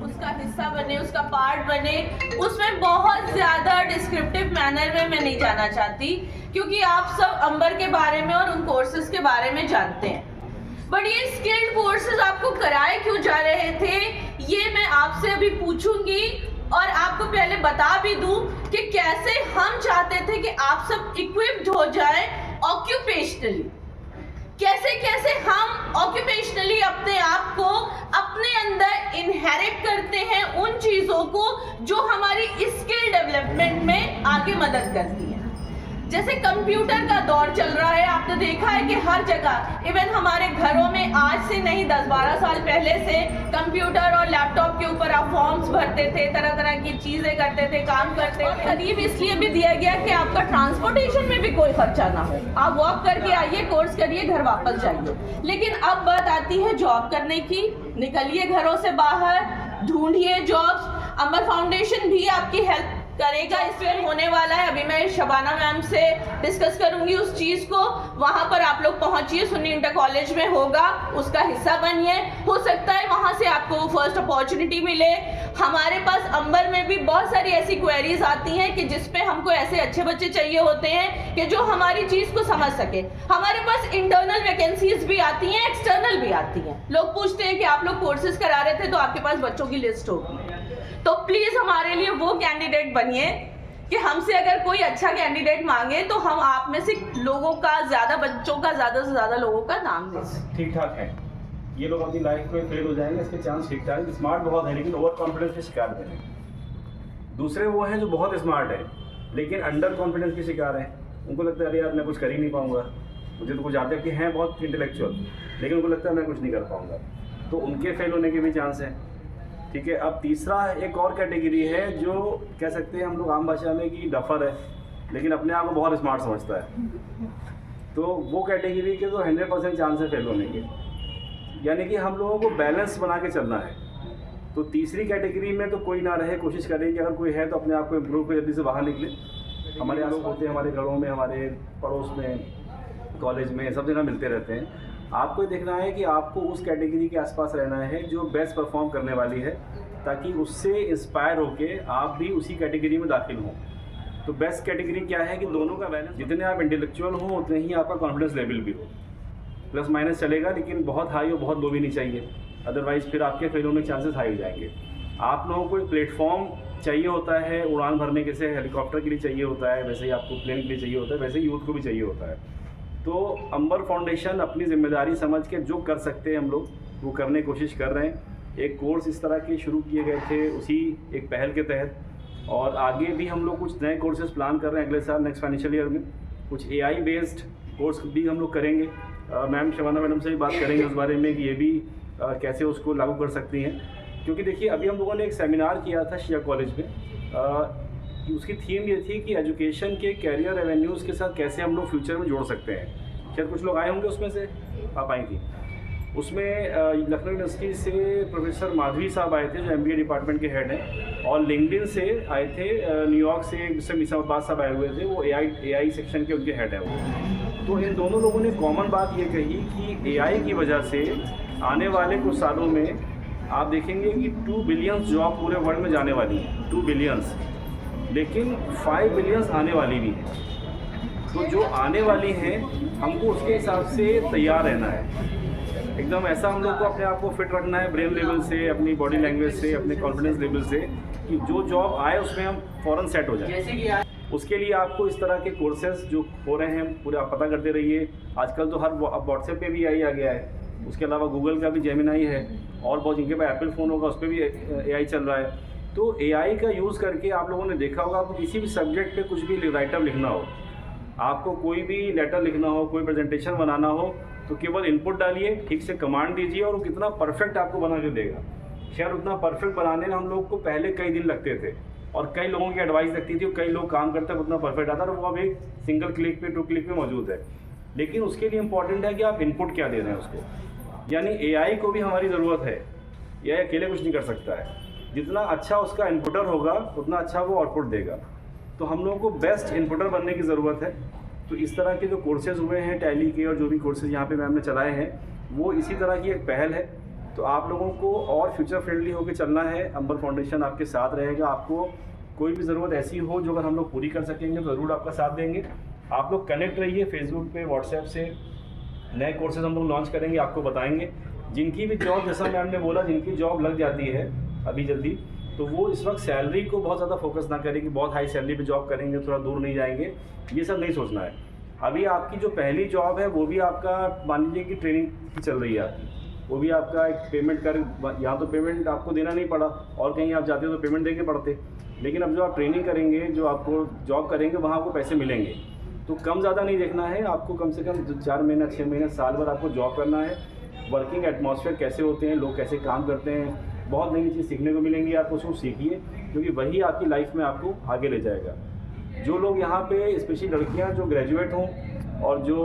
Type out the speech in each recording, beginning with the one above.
उसका हिस्सा बने, उसका पार्ट बने, उसमें बहुत ज़्यादा डिस्क्रिप्टिव मैनर में मैं नहीं जाना चाहती, क्योंकि आप सब अंबर के बारे में और उन कोर्सेज के बारे में जानते हैं। बट ये स्किल्ड कोर्सेज आपको कराए क्यों जा रहे थे, ये मैं आपसे अभी पूछूंगी, और आपको पहले बता भी दूं कि कैसे हम चाहते थे कि आप सब इक्विप्ड हो जाएं ऑक्यूपेशनली, कैसे कैसे हम ऑक्यूपेशनली अपने आप को अपने अंदर इनहेरिट करते हैं उन चीज़ों को जो हमारी स्किल डेवलपमेंट में आगे मदद करती हैं। जैसे कंप्यूटर का दौर चल रहा है, आपने देखा है कि हर जगह, इवन हमारे घरों में आज से नहीं 10-12 साल पहले से कंप्यूटर और लैपटॉप के ऊपर आप फॉर्म्स भरते थे, तरह तरह की चीज़ें करते थे, काम करते थे। करीब इसलिए भी दिया गया कि आपका ट्रांसपोर्टेशन में भी कोई खर्चा ना हो, आप वॉक करके आइए, कोर्स करिए, घर वापस जाइए। लेकिन अब बात आती है जॉब करने की, निकलिए घरों से बाहर, ढूंढिए जॉब्स। अंबर फाउंडेशन भी आपकी हेल्प करेगा, इसमें होने वाला है। अभी मैं शबाना मैम से डिस्कस करूंगी उस चीज़ को, वहाँ पर आप लोग पहुँचिए, सुन्नी इंटर कॉलेज में होगा, उसका हिस्सा बनिए। हो सकता है वहाँ से आपको फर्स्ट अपॉर्चुनिटी मिले। हमारे पास अंबर में भी बहुत सारी ऐसी क्वेरीज आती हैं कि जिसपे हमको ऐसे अच्छे बच्चे चाहिए होते हैं कि जो हमारी चीज़ को समझ सके। हमारे पास इंटरनल वैकेंसीज भी आती हैं, एक्सटर्नल भी आती हैं। लोग पूछते हैं कि आप लोग कोर्सेज करा रहे थे तो आपके पास बच्चों की लिस्ट होगी, तो प्लीज़ हमारे लिए वो कैंडिडेट बनिए कि हमसे अगर कोई अच्छा कैंडिडेट मांगे तो हम आप में से लोगों का, ज़्यादा बच्चों का, ज़्यादा से ज़्यादा लोगों का नाम दें। ठीक ठाक है, ये लोग अपनी लाइफ में फेल हो जाएंगे, इसके चांस ठीक ठाक। स्मार्ट बहुत है लेकिन ओवर कॉन्फिडेंस के शिकार हैं। दूसरे वो हैं जो बहुत स्मार्ट है लेकिन अंडर कॉन्फिडेंस के शिकार हैं। उनको लगता है अरे यार मैं कुछ कर ही नहीं पाऊंगा, मुझे तो कुछ आते कि हैं बहुत इंटेलेक्चुअल, लेकिन उनको लगता है मैं कुछ नहीं कर पाऊंगा, तो उनके फेल होने के भी चांस हैं। ठीक है, अब तीसरा एक और कैटेगरी है जो कह सकते हैं हम लोग आम भाषा में कि डफर है लेकिन अपने आप को बहुत स्मार्ट समझता है, तो वो कैटेगरी के तो 100% चांस है फेल होने के। यानी कि हम लोगों को बैलेंस बना के चलना है। तो तीसरी कैटेगरी में तो कोई ना रहे, कोशिश करेंगे अगर कोई है तो अपने आप को इम्प्रूव कर जल्दी से बाहर निकले। हमारे लोग होते हैं, हमारे घरों में, हमारे पड़ोस में, कॉलेज में, सब जगह मिलते रहते हैं। आपको ये देखना है कि आपको उस कैटेगरी के आसपास रहना है जो बेस्ट परफॉर्म करने वाली है, ताकि उससे इंस्पायर होके आप भी उसी कैटेगरी में दाखिल हों। तो बेस्ट कैटेगरी क्या है कि दोनों का बैलेंस, जितने आप इंटेलेक्चुअल हो उतने ही आपका कॉन्फिडेंस लेवल भी हो। प्लस माइनस चलेगा लेकिन बहुत हाई और बहुत लो भी नहीं चाहिए, अदरवाइज़ फिर आपके फेल होने के चांसेस हाई हो जाएंगे। आप लोगों को एक प्लेटफॉर्म चाहिए होता है उड़ान भरने के, से हेलीकॉप्टर के लिए चाहिए होता है, वैसे ही आपको प्लेन के लिए चाहिए होता है, वैसे ही यूथ को भी चाहिए होता है। तो अंबर फाउंडेशन अपनी जिम्मेदारी समझ के जो कर सकते हैं हम लोग वो करने की कोशिश कर रहे हैं। एक कोर्स इस तरह के शुरू किए गए थे उसी एक पहल के तहत, और आगे भी हम लोग कुछ नए कोर्सेज प्लान कर रहे हैं अगले साल, नेक्स्ट फाइनेंशियल ईयर में। कुछ AI बेस्ड कोर्स भी हम लोग करेंगे। मैम शबाना मैडम से भी बात करेंगे उस बारे में कि ये भी कैसे उसको लागू कर सकती हैं। क्योंकि देखिए अभी हम लोगों ने एक सेमिनार किया था शिया कॉलेज में, उसकी थीम ये थी कि एजुकेशन के कैरियर एवेन्यूज़ के साथ कैसे हम लोग फ्यूचर में जोड़ सकते हैं। शायद कुछ लोग आए होंगे उसमें से, आप आई थी उसमें। लखनऊ यूनिवर्सिटी से प्रोफेसर माधवी साहब आए थे जो MBA डिपार्टमेंट के हेड हैं, और लिंक्डइन से आए थे, न्यूयॉर्क से मिस्टर मीसा अब्बास साहब आए हुए थे, वो AI सेक्शन के उनके हेड हैं वो। तो इन दोनों लोगों ने कॉमन बात ये कही कि AI की वजह से आने वाले कुछ सालों में आप देखेंगे कि 2 बिलियंस जॉब पूरे वर्ल्ड में जाने वाली है, 2 बिलियंस, लेकिन 5 बिलियंस आने वाली भी हैं। तो जो आने वाली हैं हमको उसके हिसाब से तैयार रहना है। एकदम ऐसा हम लोग को अपने आप को फिट रखना है, ब्रेन लेवल से, अपनी बॉडी लैंग्वेज से, अपने कॉन्फिडेंस लेवल से, कि जो जॉब आए उसमें हम फ़ौरन सेट हो जाए। उसके लिए आपको इस तरह के कोर्सेज जो हो रहे हैं पूरे आप पता करते रहिए। आजकल तो हर व्हाट्सएप पे भी AI आ गया है, उसके अलावा गूगल का भी जेमिनाई है, और बहुत जिनके पास एप्पल फ़ोन होगा उस पर भी AI चल रहा है। तो AI का यूज़ करके आप लोगों ने देखा होगा, आपको किसी भी सब्जेक्ट पे कुछ भी राइटर लिखना हो, आपको कोई भी लेटर लिखना हो, कोई प्रेजेंटेशन बनाना हो, तो केवल इनपुट डालिए, ठीक से कमांड दीजिए और वो कितना परफेक्ट आपको बना के देगा। शायद उतना परफेक्ट बनाने में हम लोग को पहले कई दिन लगते थे और कई लोगों की एडवाइस लगती थी, कई लोग काम करते हैं उतना परफेक्ट आता है, वो अब एक सिंगल क्लिक पे 2 क्लिक पे मौजूद है। लेकिन उसके लिए इंपॉर्टेंट है कि आप इनपुट क्या दे रहे हैं उसको। यानी AI को भी हमारी ज़रूरत है, यह अकेले कुछ नहीं कर सकता है। जितना अच्छा उसका इनपुटर होगा उतना अच्छा वो आउटपुट देगा। तो हम लोगों को बेस्ट इनपुटर बनने की ज़रूरत है। तो इस तरह के जो कोर्सेज़ हुए हैं टैली के और जो भी कोर्सेज़ यहाँ पे मैम ने चलाए हैं, वो इसी तरह की एक पहल है तो आप लोगों को और फ्यूचर फ्रेंडली होकर चलना है। अंबर फाउंडेशन आपके साथ रहेगा। आपको कोई भी ज़रूरत ऐसी हो जो अगर हम लोग पूरी कर सकेंगे तो ज़रूर आपका साथ देंगे। आप लोग कनेक्ट रहिए फेसबुक पे, व्हाट्सएप से। नए कोर्सेज हम लोग लॉन्च करेंगे, आपको बताएंगे। जिनकी भी जॉब, जैसा मैम ने बोला, जिनकी जॉब लग जाती है अभी जल्दी, तो वो इस वक्त सैलरी को बहुत ज़्यादा फोकस ना करें कि बहुत हाई सैलरी पे जॉब करेंगे, थोड़ा दूर नहीं जाएंगे। ये सब नहीं सोचना है। अभी आपकी जो पहली जॉब है वो भी आपका मान लीजिए कि ट्रेनिंग की चल रही है आपकी, वो भी आपका एक पेमेंट कर, यहाँ तो पेमेंट आपको देना नहीं पड़ा और कहीं आप जाते हो तो पेमेंट देके पड़ते। लेकिन अब जो आप ट्रेनिंग करेंगे, जो आपको जॉब करेंगे, वहाँ आपको पैसे मिलेंगे। तो कम ज़्यादा नहीं देखना है आपको, कम से कम 4 महीना 6 महीना साल भर आपको जॉब करना है। वर्किंग एटमॉस्फेयर कैसे होते हैं, लोग कैसे काम करते हैं, बहुत नई चीज़ सीखने को मिलेंगी आपको। उसको सीखिए, क्योंकि वही आपकी लाइफ में आपको आगे ले जाएगा। जो लोग यहाँ पे, स्पेशली लड़कियाँ जो ग्रेजुएट हों और जो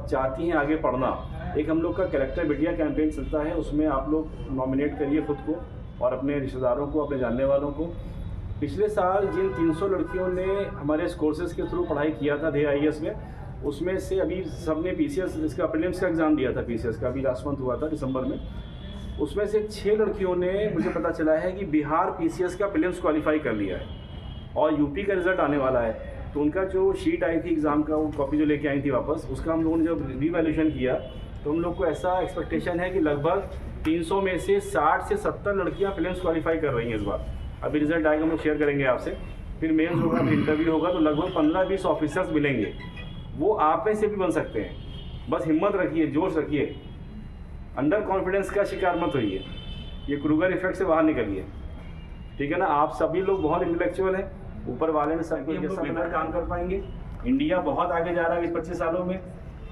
चाहती हैं आगे पढ़ना, एक हम लोग का कैरेक्टर बिटिया कैंपेन चलता है, उसमें आप लोग नॉमिनेट करिए खुद को और अपने रिश्तेदारों को, अपने जानने वालों को। पिछले साल जिन 300 लड़कियों ने हमारे इस कोर्सेज़ के थ्रू पढ़ाई किया था ध्येय IAS में, उसमें से अभी सबने PCS, इसका प्रीलिम्स का एग्ज़ाम दिया था, PCS का अभी लास्ट मंथ हुआ था दिसंबर में। उसमें से 6 लड़कियों ने, मुझे पता चला है कि बिहार PCS का प्रीलिम्स क्वालिफाई कर लिया है और UP का रिज़ल्ट आने वाला है। तो उनका जो शीट आई थी एग्ज़ाम का, वो कॉपी जो लेके आई थी वापस, उसका हम लोगों ने जब रीवैल्यूएशन किया तो हम लोग को ऐसा एक्सपेक्टेशन है कि लगभग 300 में से 60 से 70 लड़कियाँ प्रीलिम्स क्वालिफाई कर रही हैं इस बार। अभी रिजल्ट आएगा, हम लोग शेयर करेंगे आपसे। फिर मेंस होगा, फिर इंटरव्यू होगा, तो लगभग 15-20 ऑफिसर्स मिलेंगे। वो आप में से भी बन सकते हैं। बस हिम्मत रखिए, जोश रखिए, अंडर कॉन्फिडेंस का शिकार मत होइए, ये क्रूगर इफेक्ट से बाहर निकलिए, ठीक है ना। आप सभी लोग बहुत इंटेलेक्चुअल हैं, ऊपर वाले ने सब बेहतर काम कर पाएंगे। इंडिया बहुत आगे जा रहा है इस 25 सालों में।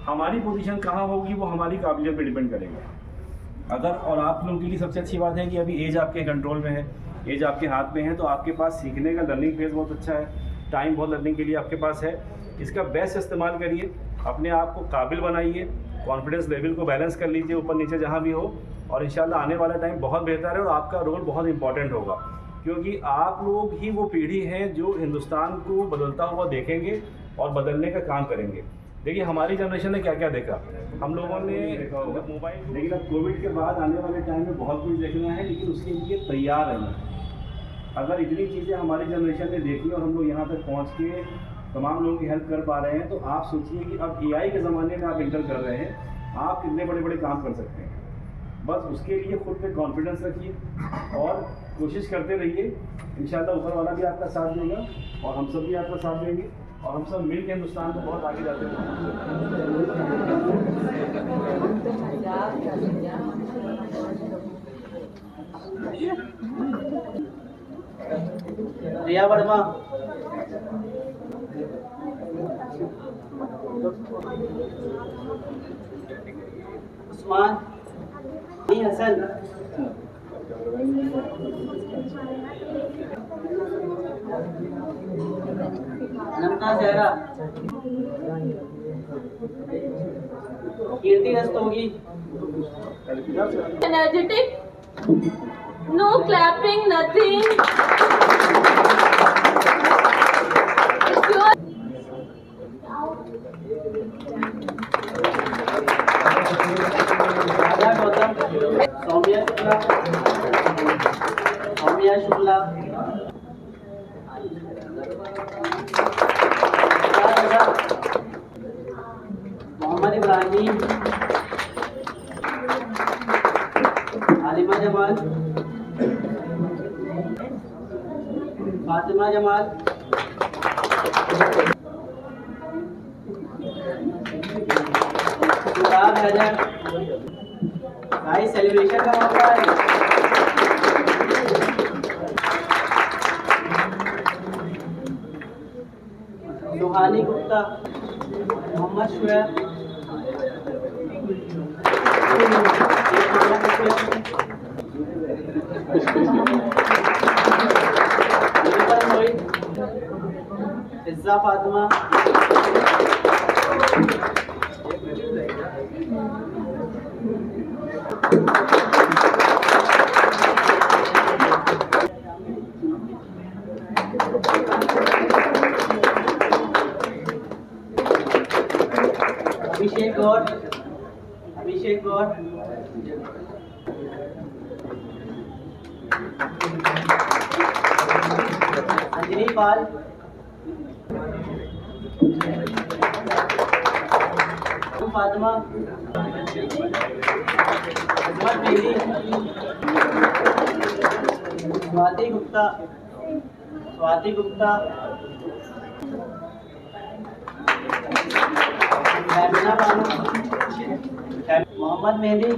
हमारी पोजीशन कहाँ होगी वो हमारी काबिलियत पर डिपेंड करेगा। अगर, और आप लोगों के लिए सबसे अच्छी बात है कि अभी एज आपके कंट्रोल में है, एज आपके हाथ में है, तो आपके पास सीखने का लर्निंग फेज बहुत अच्छा है, टाइम बहुत लर्निंग के लिए आपके पास है। इसका बेस्ट इस्तेमाल करिए, अपने आप को काबिल बनाइए, कॉन्फिडेंस लेवल को बैलेंस कर लीजिए ऊपर नीचे जहाँ भी हो, और इंशाल्लाह आने वाला टाइम बहुत बेहतर है और आपका रोल बहुत इंपॉर्टेंट होगा, क्योंकि आप लोग ही वो पीढ़ी हैं जो हिंदुस्तान को बदलता हुआ देखेंगे और बदलने का काम करेंगे। देखिए हमारी जनरेशन ने क्या क्या देखा, हम लोगों ने मोबाइल, लेकिन अब कोविड के बाद आने वाले टाइम में बहुत कुछ देखना है, लेकिन उसके लिए तैयार रहना है। अगर इतनी चीज़ें हमारी जनरेशन ने देखी और हम लोग यहाँ तक पहुँच के तमाम लोगों की हेल्प कर पा रहे हैं, तो आप सोचिए कि अब AI के ज़माने में आप इंटर कर रहे हैं, आप कितने बड़े बड़े काम कर सकते हैं। बस उसके लिए खुद पे कॉन्फिडेंस रखिए और कोशिश करते रहिए। इंशाल्लाह ऊपर वाला भी आपका साथ देगा और हम सब भी आपका साथ देंगे और हम सब मिल के हिंदुस्तान को बहुत आगे जाते हैं। रिया वर्मा, उस्मान हसन, नमता जहरा, कीर्ति Rastogi, energetic, no clapping, nothing. It's your Radha Gautam, Saumya Shukla, Mohammad Ibrahim, आलिमा जमाल, फातिमा जमाल, सुराग हैदर। भाई सेलिब्रेशन का मौका है। सुहानी गुप्ता, मोहम्मद शुएब, फिज़्ज़ा फातिमा, अभिषेक गौर, अंजलि पाल, फातिमा, अजमत मेहदी, स्वाति गुप्ता, फैमिना बानो, मोहम्मद मेहदी,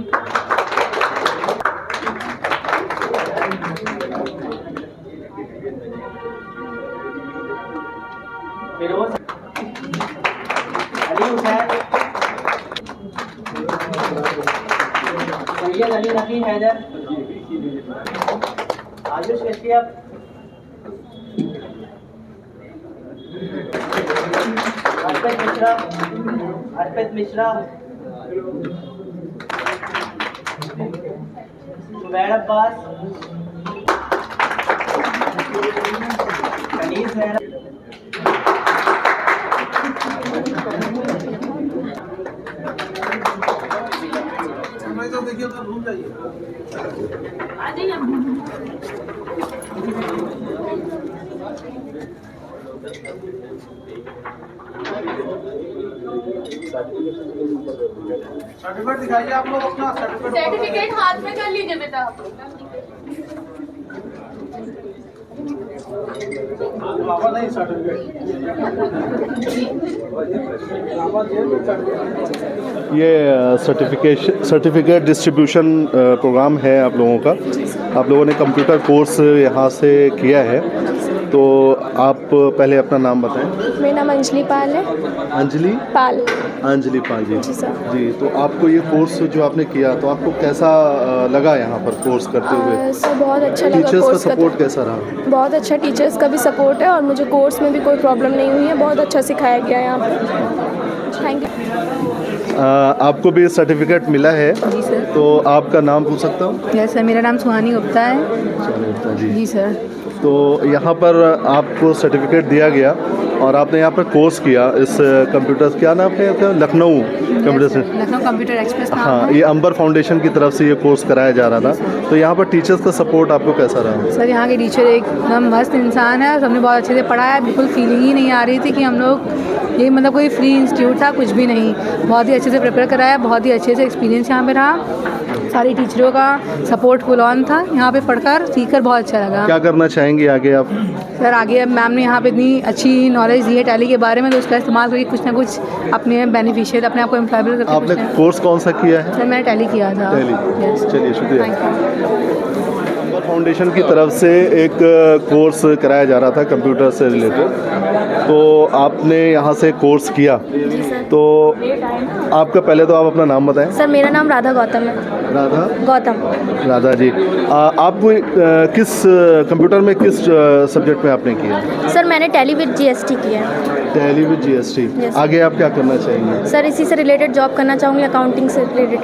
फिरोज, अली हुसैन, सैयद अली नकी हैदर, आयुष कश्यप, अर्पित मिश्रा, जुबैर अब्बास, कनीज मेहरा, सर्टिफिकेट दिखाइए आप लोग अपना सर्टिफिकेट हाथ में कर लीजिए बेटा। नहीं सर्टिफिकेट ये सर्टिफिकेट डिस्ट्रीब्यूशन प्रोग्राम है आप लोगों का। आप लोगों ने कंप्यूटर कोर्स यहाँ से किया है, तो आप पहले अपना नाम बताएं। मेरा नाम अंजलि पाल है। अंजलि पाल जी। जी सर। जी, तो आपको ये कोर्स जो आपने किया, तो आपको कैसा लगा यहाँ पर कोर्स करते हुए? सर बहुत अच्छा लगा। टीचर्स का कोर्स सपोर्ट कैसा रहा? बहुत अच्छा, टीचर्स का भी सपोर्ट है और मुझे कोर्स में भी कोई प्रॉब्लम नहीं हुई है। बहुत अच्छा सिखाया गया है यहाँ पर। Thank you. आपको भी सर्टिफिकेट मिला है? जी सर। तो आपका नाम पूछ सकता हूँ? यस सर, मेरा नाम सुहानी गुप्ता है। जी सर। तो यहाँ पर आपको सर्टिफिकेट दिया गया और आपने यहाँ पर कोर्स किया इस कंप्यूटर, क्या नाम है आपका? लखनऊ कंप्यूटर से? लखनऊ कंप्यूटर एक्सप्रेस नाम हाँ, है। ये अंबर फाउंडेशन की तरफ से ये कोर्स कराया जा रहा था। तो यहाँ पर टीचर्स का सपोर्ट आपको कैसा रहा? सर यहाँ के टीचर एकदम मस्त इंसान है, सबने बहुत अच्छे से पढ़ाया। बिल्कुल फीलिंग ही नहीं आ रही थी कि हम लोग ये मतलब कोई फ्री इंस्टीट्यूट था, कुछ भी नहीं। बहुत ही अच्छे से प्रिपेयर कराया, बहुत ही अच्छे से एक्सपीरियंस यहाँ पे रहा। सारी टीचरों का सपोर्ट फुल ऑन था। यहाँ पे पढ़कर सीखकर बहुत अच्छा लगा। क्या करना चाहेंगे आगे आप? सर आगे मैम ने यहाँ पे इतनी अच्छी नॉलेज दी है टैली के बारे में, तो उसका इस्तेमाल करके कुछ ना कुछ अपने बेनिफिशियल, अपने आप को एम्प्लॉयबल करके। आपने कोर्स कौन सा किया है? सर मैंने टैली किया था। टैली। Yes. चलिए, शुक्रिया। Thank you. अंबर फाउंडेशन की तरफ से एक कोर्स कराया जा रहा था कंप्यूटर से रिलेटेड, तो आपने यहाँ से कोर्स किया। तो आपका पहले तो आप अपना नाम बताएं। सर मेरा नाम राधा गौतम है। राधा जी, आप किस कंप्यूटर में किस सब्जेक्ट में आपने किया? सर मैंने टैली विद जीएसटी किया है। Tally with GST. Yes. आगे आप क्या करना चाहेंगे? सर इसी से रिलेटेड जॉब करना चाहूँगी, अकाउंटिंग से रिलेटेड।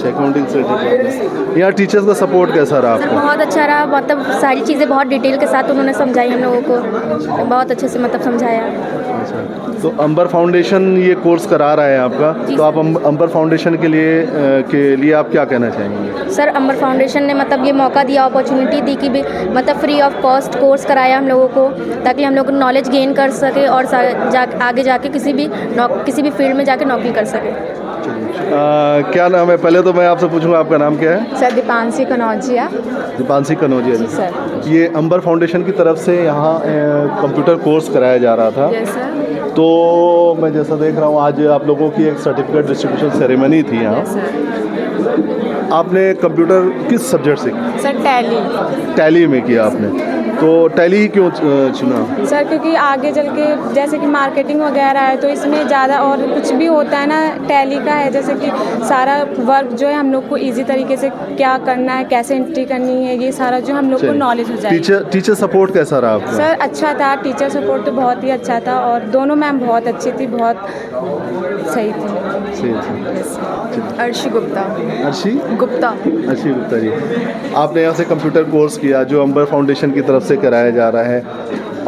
अकाउंटिंग से रिलेटेड। यहाँ टीचर्स का सपोर्ट कैसा रहा सर आपको? बहुत अच्छा रहा, मतलब सारी चीज़ें बहुत डिटेल के साथ उन्होंने समझाई हम लोगों को, बहुत अच्छे से मतलब समझाया। अच्छा, तो अंबर फाउंडेशन ये कोर्स करा रहा है आपका, तो आप अंबर फाउंडेशन के लिए आप क्या कहना चाहेंगे? सर अंबर फाउंडेशन ने मतलब ये मौका दिया, अपॉर्चुनिटी दी कि भी मतलब फ्री ऑफ कॉस्ट कोर्स कराया हम लोगों को, ताकि हम लोग नॉलेज गेन कर सके और आगे जाके किसी भी फील्ड में जाके नौकरी कर सके। क्या नाम है? पहले तो मैं आपसे पूछूंगा, आपका नाम क्या है? सर दीपांशी कनौजिया। दीपांशी कनौजिया जी। सर। ये अंबर फाउंडेशन की तरफ से यहाँ कंप्यूटर कोर्स कराया जा रहा था। Yes sir. तो मैं जैसा देख रहा हूँ, आज आप लोगों की एक सर्टिफिकेट डिस्ट्रीब्यूशन सेरेमनी थी यहाँ। आपने कंप्यूटर किस सब्जेक्ट से किया? सर टैली में किया आपने, तो टैली क्यों चुना? सर क्योंकि आगे चल के जैसे कि मार्केटिंग वगैरह है, तो इसमें ज़्यादा और कुछ भी होता है ना, टैली का है जैसे कि सारा वर्क जो है हम लोग को इजी तरीके से क्या करना है, कैसे एंट्री करनी है, ये सारा जो हम लोग को नॉलेज हो जाएगी। टीचर सपोर्ट कैसा रहा आपका? सर अच्छा था, टीचर सपोर्ट तो बहुत ही अच्छा था और दोनों मैम बहुत अच्छी थी, बहुत सही थी। अर्शी गुप्ता। अर्शी गुप्ता जी, आपने यहाँ से कंप्यूटर कोर्स किया जो अंबर फाउंडेशन की तरफ से कराया जा रहा है,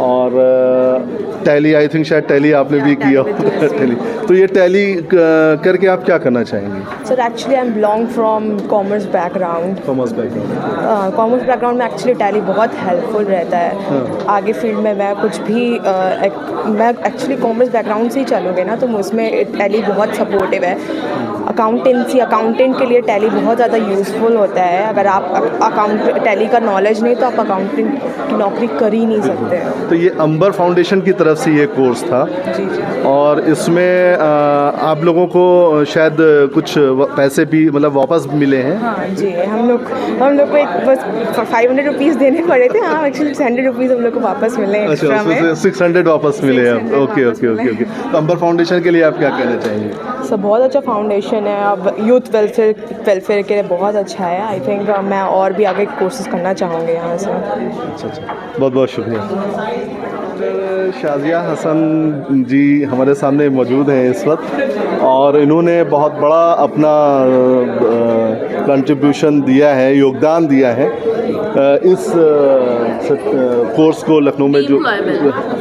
और टैली, आई थिंक शायद टैली आपने भी किया हो। टैली, तो ये टैली करके आप क्या करना चाहेंगे? Sir actually I am belong from commerce background. Commerce background. Commerce background में एक्चुअली टैली बहुत हेल्पफुल रहता है। हाँ। आगे फील्ड में मैं कुछ भी मैं एक्चुअली कॉमर्स बैकग्राउंड से ही चलूँगी ना, तो उसमें टैली बहुत सपोर्टिव है। अकाउंटेंट के लिए टैली बहुत ज़्यादा यूज़फुल होता है। अगर आप टैली का नॉलेज नहीं तो आप अकाउंटेंट की नौकरी कर ही नहीं सकते। तो ये अंबर फाउंडेशन की तरफ से ये कोर्स था। जी जी। और इसमें आप लोगों को शायद कुछ पैसे भी मतलब वापस मिले हैं? हाँ जी, हम लोग को एक बस 500 रुपीज़ देने पड़े थे। हाँ एक्चुअली 100 रुपीज़ हम लोग को वापस मिले हैं अच्छा, एक्स्ट्रा में। 600 वापस मिले हैं। 600 ओके वापस ओके ओके मिले। ओके। तो अंबर फाउंडेशन के लिए आप क्या कहना चाहेंगे? सर बहुत अच्छा फाउंडेशन है। अब यूथ वेलफेयर के लिए बहुत अच्छा है। आई थिंक मैं और भी आगे कोर्सेज करना चाहूँगी यहाँ से। अच्छा अच्छा, बहुत बहुत शुक्रिया। शाजिया हसन जी हमारे सामने मौजूद हैं इस वक्त, और इन्होंने बहुत बड़ा अपना कंट्रीब्यूशन दिया है, योगदान दिया है इस कोर्स को लखनऊ में जो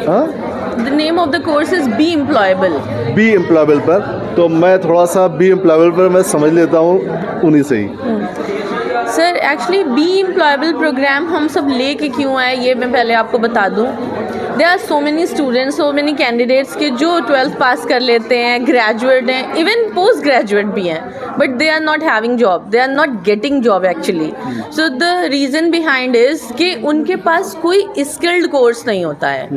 हाँ The name of the course is Be Employable. Be employable पर। तो मैं थोड़ा सा बी एम्प्लॉयबल पर मैं समझ लेता हूँ उन्हीं से ही। Sir actually be employable programme हम सब ले के क्यों आए ये मैं पहले आपको बता दूं। There are so many students, so many candidates के जो 12th पास कर लेते हैं, ग्रेजुएट हैं, इवन पोस्ट ग्रेजुएट भी हैं, but they are not having job, they are not getting job actually. So the reason behind is कि उनके पास कोई स्किल्ड कोर्स नहीं होता है,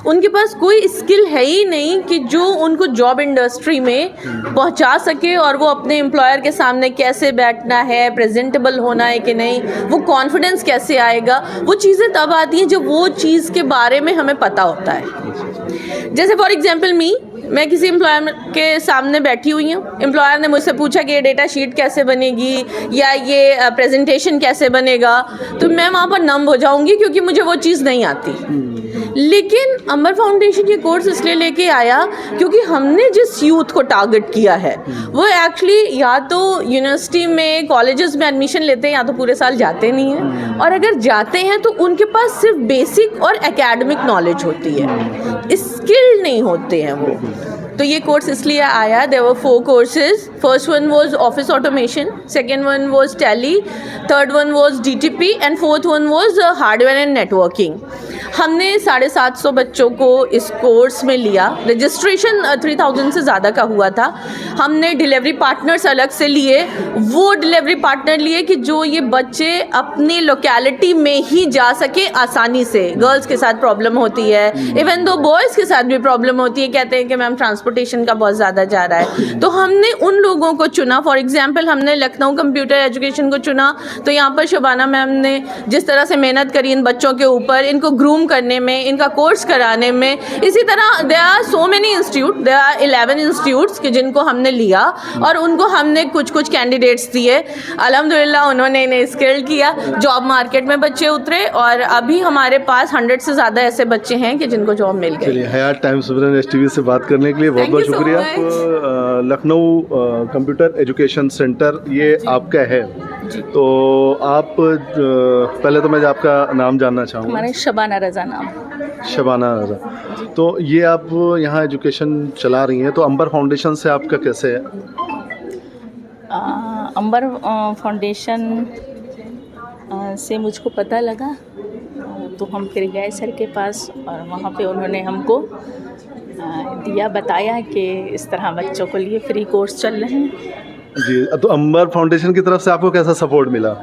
उनके पास कोई स्किल है ही नहीं कि जो उनको जॉब इंडस्ट्री में पहुंचा सके, और वो अपने एम्प्लॉयर के सामने कैसे बैठना है, प्रेजेंटेबल होना है कि नहीं, वो कॉन्फिडेंस कैसे आएगा। वो चीज़ें तब आती हैं जब वो चीज़ के बारे में हमें पता होता है। जैसे फॉर एग्जांपल मैं किसी एम्प्लॉयर के सामने बैठी हुई हूँ, एम्प्लॉयर ने मुझसे पूछा कि ये डेटा शीट कैसे बनेगी या ये प्रेजेंटेशन कैसे बनेगा, तो मैं वहाँ पर नम हो जाऊँगी क्योंकि मुझे वो चीज़ नहीं आती। लेकिन अंबर फाउंडेशन ये कोर्स इसलिए लेके आया क्योंकि हमने जिस यूथ को टारगेट किया है वो एक्चुअली या तो यूनिवर्सिटी में, कॉलेजेस में एडमिशन लेते हैं या तो पूरे साल जाते नहीं हैं, और अगर जाते हैं तो उनके पास सिर्फ बेसिक और एकेडमिक नॉलेज होती है, स्किल नहीं होते हैं वो। तो ये कोर्स इसलिए आया। There were 4 courses. First one was office automation, second one was tally, third one was DTP and fourth one was hardware and networking. हमने 750 बच्चों को इस कोर्स में लिया। रजिस्ट्रेशन 3000 से ज़्यादा का हुआ था। हमने डिलीवरी पार्टनर्स अलग से लिए, वो डिलीवरी पार्टनर लिए कि जो ये बच्चे अपनी लोकेलिटी में ही जा सके आसानी से। गर्ल्स के साथ प्रॉब्लम होती है, इवन दो बॉयज़ के साथ भी प्रॉब्लम होती है, कहते हैं कि मैम ट्रांसपोर्टेशन का बहुत ज़्यादा जा रहा है। तो हमने उन लोगों को चुना। फॉर एग्जाम्पल हमने लखनऊ कंप्यूटर एजुकेशन को चुना, तो यहाँ पर शबाना मैम ने जिस तरह से मेहनत करी इन बच्चों के ऊपर, इनको ग्रूम करने में, इनका कोर्स कराने में। इसी तरह there are so many institute, there are 11 institutes कि जिनको हमने लिया और उनको हमने कुछ कैंडिडेट्स दिए। अल्हम्दुलिल्लाह उन्होंने इन्हें स्किल किया, जॉब मार्केट में बच्चे उतरे, और अभी हमारे पास 100 से ज़्यादा ऐसे बच्चे हैं कि जिनको जॉब मिल गई। चलिए, हयात टाइम्स STV से बात करने के लिए बहुत बहुत शुक्रिया। लखनऊ कंप्यूटर एजुकेशन सेंटर ये आपका है, तो आप पहले तो मैं आपका नाम जानना चाहूँगा। हमारा शबाना रज़ा नाम। शबाना रज़ा। तो ये आप यहाँ एजुकेशन चला रही हैं, तो अंबर फाउंडेशन से आपका कैसे है? अंबर फाउंडेशन से मुझको पता लगा, तो हम फिर गए सर के पास, और वहाँ पे उन्होंने हमको दिया, बताया कि इस तरह बच्चों के लिए फ्री कोर्स चल रहे हैं। जी, तो अंबर फाउंडेशन की तरफ से आपको कैसा सपोर्ट मिला?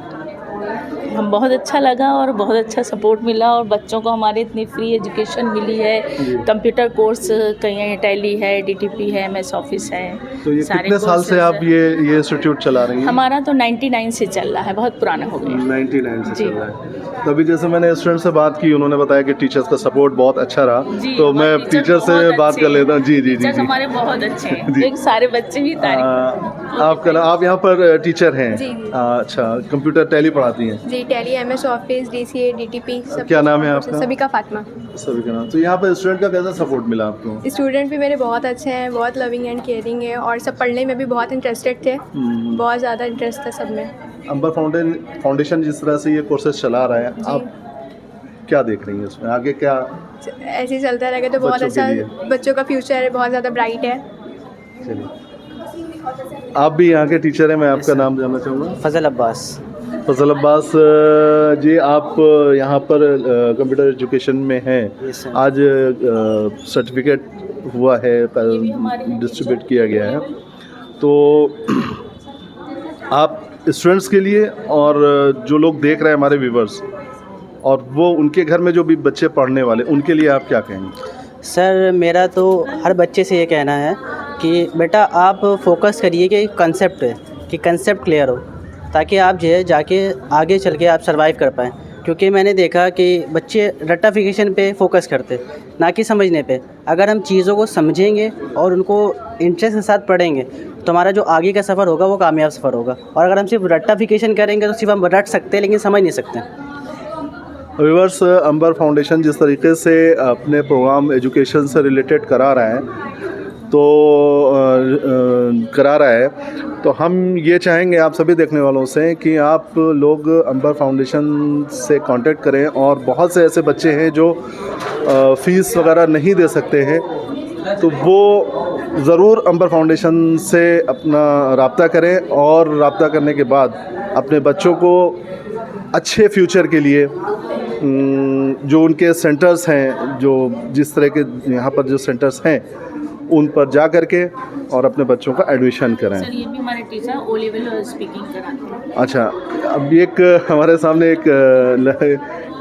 हम बहुत अच्छा लगा और बहुत अच्छा सपोर्ट मिला, और बच्चों को हमारे इतनी फ्री एजुकेशन मिली है। कंप्यूटर कोर्स कहीं टैली है, डीटीपी है, MS ऑफिस है। तो ये कितने साल से आप ये इंस्टीट्यूट चला रही हैं? हमारा तो 99 से चल रहा है, बहुत पुराना हो गया। 99 से चल रहा है। तभी जैसे मैंने स्टूडेंट से बात की, उन्होंने बताया कि टीचर्स का सपोर्ट बहुत अच्छा रहा, तो मैं टीचर से बात कर लेता हूँ। जी जी जी, हमारे बहुत अच्छे हैं, एक सारे बच्चे भी तारीफ। आप यहाँ पर टीचर हैं? अच्छा, कंप्यूटर टैली पढ़ाती हैं? जी, Tally, MS office, DCA, DTP सब। क्या नाम है आपका? सबिका फातिमा। सबिका नाम। तो यहाँ पर स्टूडेंट का कैसा सपोर्ट मिला आपको? स्टूडेंट भी मेरे बहुत अच्छे हैं, बहुत लविंग एंड केयरिंग है, और सब पढ़ने में भी बहुत इंटरेस्टेड थे, बहुत ज़्यादा इंटरेस्ट था सब में। अंबर फाउंडेशन जिस तरह से ये कोर्सेज चला रहा है, क्या देख रही हैं उसमें आगे क्या? ऐसे ही चलता रहेगा तो बहुत बच्चों के अच्छा, लिए। बच्चों का फ्यूचर है बहुत ज़्यादा ब्राइट है। चलिए, आप भी यहाँ के टीचर हैं, मैं आपका नाम जानना चाहूँगा। फजल अब्बास। फजल अब्बास जी, आप यहाँ पर कंप्यूटर एजुकेशन में हैं। Yes, sir. आज सर्टिफिकेट हुआ है, डिस्ट्रीब्यूट किया गया है, तो आप स्टूडेंट्स के लिए और जो लोग देख रहे हैं हमारे व्यूवर्स, और वो उनके घर में जो भी बच्चे पढ़ने वाले, उनके लिए आप क्या कहेंगे? सर मेरा तो हर बच्चे से ये कहना है कि बेटा आप फोकस करिए कि कंसेप्ट है, कि कंसेप्ट क्लियर हो, ताकि आप जो है जाके आगे चल के आप सर्वाइव कर पाएँ। क्योंकि मैंने देखा कि बच्चे रट्टाफिकेशन पे फोकस करते, ना कि समझने पे। अगर हम चीज़ों को समझेंगे और उनको इंटरेस्ट के साथ पढ़ेंगे तो हमारा जो आगे का सफ़र होगा वो कामयाब सफ़र होगा। और अगर हम सिर्फ रट्टाफिकेशन करेंगे तो सिर्फ हम रट सकते हैं लेकिन समझ नहीं सकते। व्यूअर्स, अंबर फाउंडेशन जिस तरीके से अपने प्रोग्राम एजुकेशन से रिलेटेड करा रहा है, तो हम ये चाहेंगे आप सभी देखने वालों से कि आप लोग अंबर फाउंडेशन से कांटेक्ट करें। और बहुत से ऐसे बच्चे हैं जो फ़ीस वगैरह नहीं दे सकते हैं, तो वो ज़रूर अंबर फाउंडेशन से अपना रब्ता करें, और रब्ता करने के बाद अपने बच्चों को अच्छे फ्यूचर के लिए जो उनके सेंटर्स हैं, जो जिस तरह के यहाँ पर जो सेंटर्स हैं, उन पर जा कर के और अपने बच्चों का एडमिशन कराएं। सर ये भी हमारे टीचर ओ लेवल स्पीकिंग कराते हैं। अच्छा, अब एक हमारे सामने एक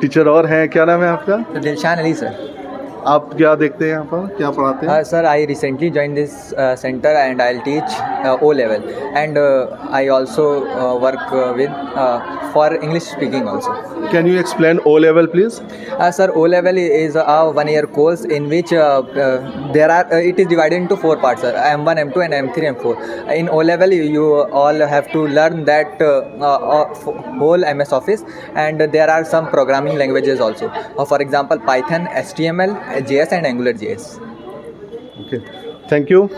टीचर और हैं, क्या नाम है आपका? दिलशान अली सर। आप क्या देखते हैं यहाँ पर, क्या पढ़ाते हैं? Sir, I recently joined this center and I'll teach O level, and I also work with for English speaking also. Can you explain O level please? Sir, O level is a 1-year course in which it is divided into 4 parts, sir. M1, M2 and M3, M4. In O level you all have to learn that whole MS Office, and there are some programming languages also. For example, Python, HTML, JS and Angular JS. Okay, thank you.